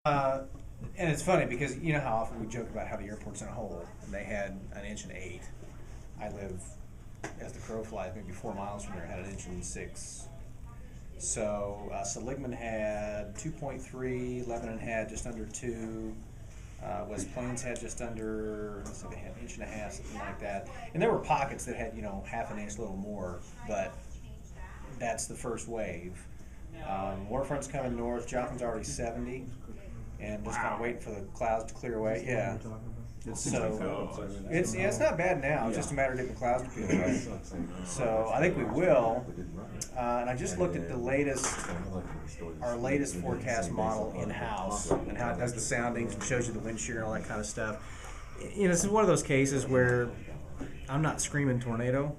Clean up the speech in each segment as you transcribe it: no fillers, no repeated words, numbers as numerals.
And it's funny because you know how often we joke about how the airport's in a hole, and they had an inch and 8. I live, as the crow flies, maybe 4 miles from there, had an inch and 6. So Seligman had 2.3, Lebanon had just under 2, West Plains had just under, let's see, they had an inch and a half, something like that. And there were pockets that had, half an inch, a little more, but that's the first wave. Waterfront's coming north, Jotham's already 70, and just kind of waiting for the clouds to clear away. Yeah. It's not bad now. It's just a matter of getting the clouds to peel away. So I think we will. And I just looked at our latest forecast model in house, and how it does the soundings and shows you the wind shear and all that kind of stuff. This is one of those cases where I'm not screaming tornado,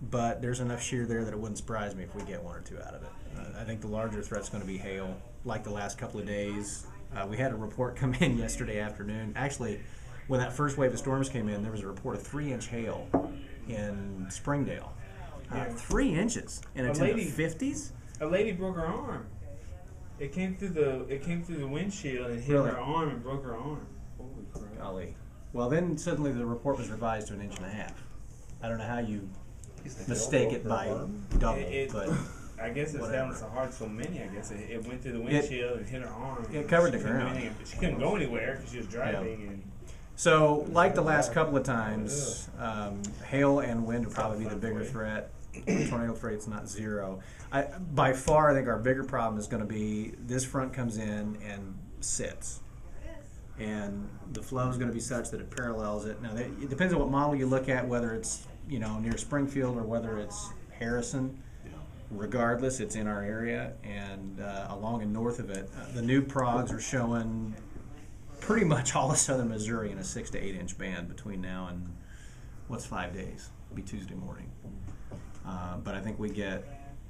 but there's enough shear there that it wouldn't surprise me if we get one or two out of it. I think the larger threat's going to be hail, like the last couple of days. We had a report come in yesterday afternoon. Actually, when that first wave of storms came in, there was a report of 3-inch hail in Springdale. 3 inches, and it's in the 50s. A lady broke her arm. It came through the windshield and hit her arm and broke her arm. Holy crap! Golly. Well, then suddenly the report was revised to an inch and a half. I don't know how you mistake it by double, but I guess it's down so hard, so many. I guess it went through the windshield and hit her arm. It covered the ground. She couldn't go anywhere because she was driving. And so, like the last couple of times, hail and wind would probably be the bigger threat. Tornado threat's not zero. By far, I think our bigger problem is going to be this front comes in and sits. And the flow is going to be such that it parallels it. Now, it depends on what model you look at, whether it's near Springfield or whether it's Harrison. Regardless, it's in our area, and along and north of it, the new progs are showing pretty much all of southern Missouri in a 6 to 8 inch band between now and 5 days? It'll be Tuesday morning. But I think we get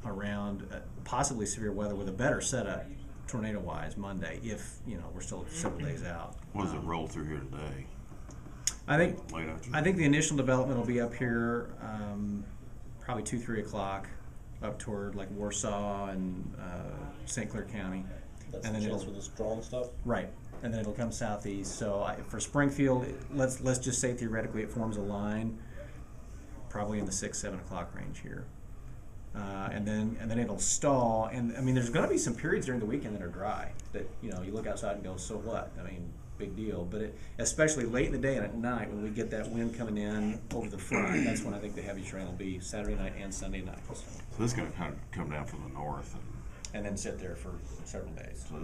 around possibly severe weather with a better setup tornado-wise Monday if we're still several days out. What does it roll through here today? I think the initial development will be up here probably 2-3 o'clock. Up toward like Warsaw and St. Clair County. That's and then the chance for the strong stuff? Right. And then it'll come southeast. So for Springfield, let's just say theoretically it forms a line probably in the 6-7 o'clock range here. And then it'll stall. And I mean, there's going to be some periods during the weekend that are dry that, you look outside and go, so what? I mean, big deal. But especially late in the day and at night when we get that wind coming in over the front, that's when I think the heaviest rain will be Saturday night and Sunday night. So this is going to kind of come down from the north and then sit there for several days. So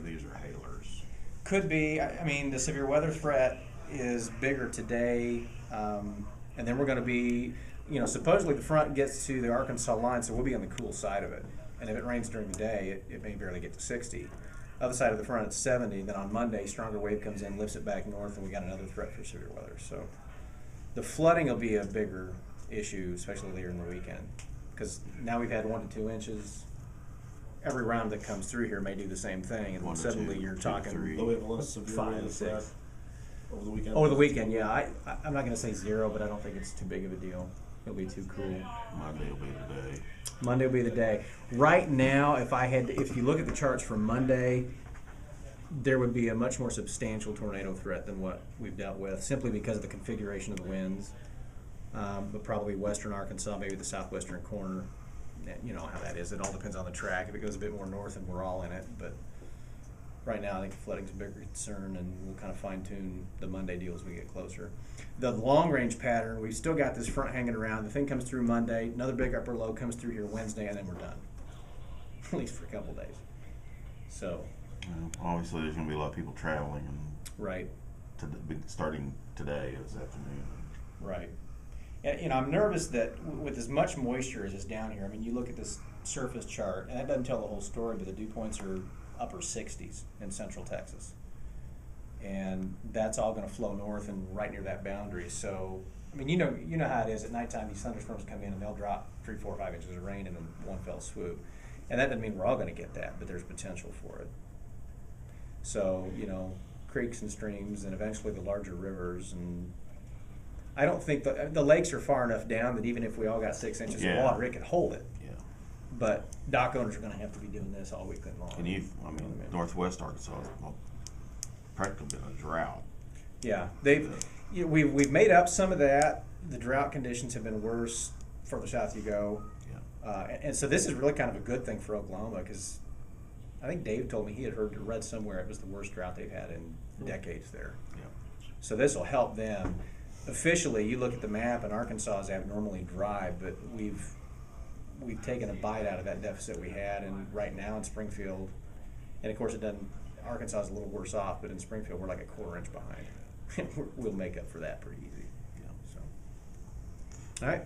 these are hailers. Could be. I mean, the severe weather threat is bigger today, and then we're going to be, supposedly the front gets to the Arkansas line, so we'll be on the cool side of it. And if it rains during the day, it may barely get to 60. Other side of the front, it's 70. Then on Monday, stronger wave comes in, lifts it back north, and we got another threat for severe weather. So the flooding will be a bigger issue, especially later in the weekend, because now we've had 1 to 2 inches. Every round that comes through here may do the same thing, and then suddenly you're talking 5 to 6 over the weekend. Over the weekend, yeah. I'm not going to say 0, but I don't think it's too big of a deal. It'll be too cool. Monday will be the day. Monday will be the day. Right now, if you look at the charts for Monday, there would be a much more substantial tornado threat than what we've dealt with, simply because of the configuration of the winds. But probably western Arkansas, maybe the southwestern corner. You know how that is. It all depends on the track. If it goes a bit more north, and we're all in it. But right now, I think flooding's a bigger concern, and we'll kind of fine-tune the Monday deal as we get closer. The long-range pattern, we've still got this front hanging around. The thing comes through Monday. Another big upper low comes through here Wednesday, and then we're done, at least for a couple days. So, obviously, there's going to be a lot of people traveling, and right, starting today, this afternoon. Right. And I'm nervous that with as much moisture as is down here, I mean, you look at this surface chart, and that doesn't tell the whole story, but the dew points are upper 60s in central Texas. And that's all going to flow north and right near that boundary. So, I mean, you know how it is at nighttime. These thunderstorms come in and they'll drop 3, 4, 5 inches of rain in one fell swoop. And that doesn't mean we're all going to get that, but there's potential for it. So, creeks and streams and eventually the larger rivers. And I don't think the lakes are far enough down that even if we all got 6 inches of water, it could hold it. Yeah. But dock owners are going to have to be doing this all weekend long. And northwest Arkansas, practically been a drought. Yeah, we've made up some of that. The drought conditions have been worse further south you go, and so this is really kind of a good thing for Oklahoma because I think Dave told me he had read somewhere it was the worst drought they've had in decades there. Yeah. So this will help them. Officially, you look at the map and Arkansas is abnormally dry, but we've taken a bite out of that deficit we had, and right now in Springfield, and of course it doesn't. Arkansas is a little worse off, but in Springfield we're like a quarter inch behind. We'll make up for that pretty easy. Yeah. So, all right.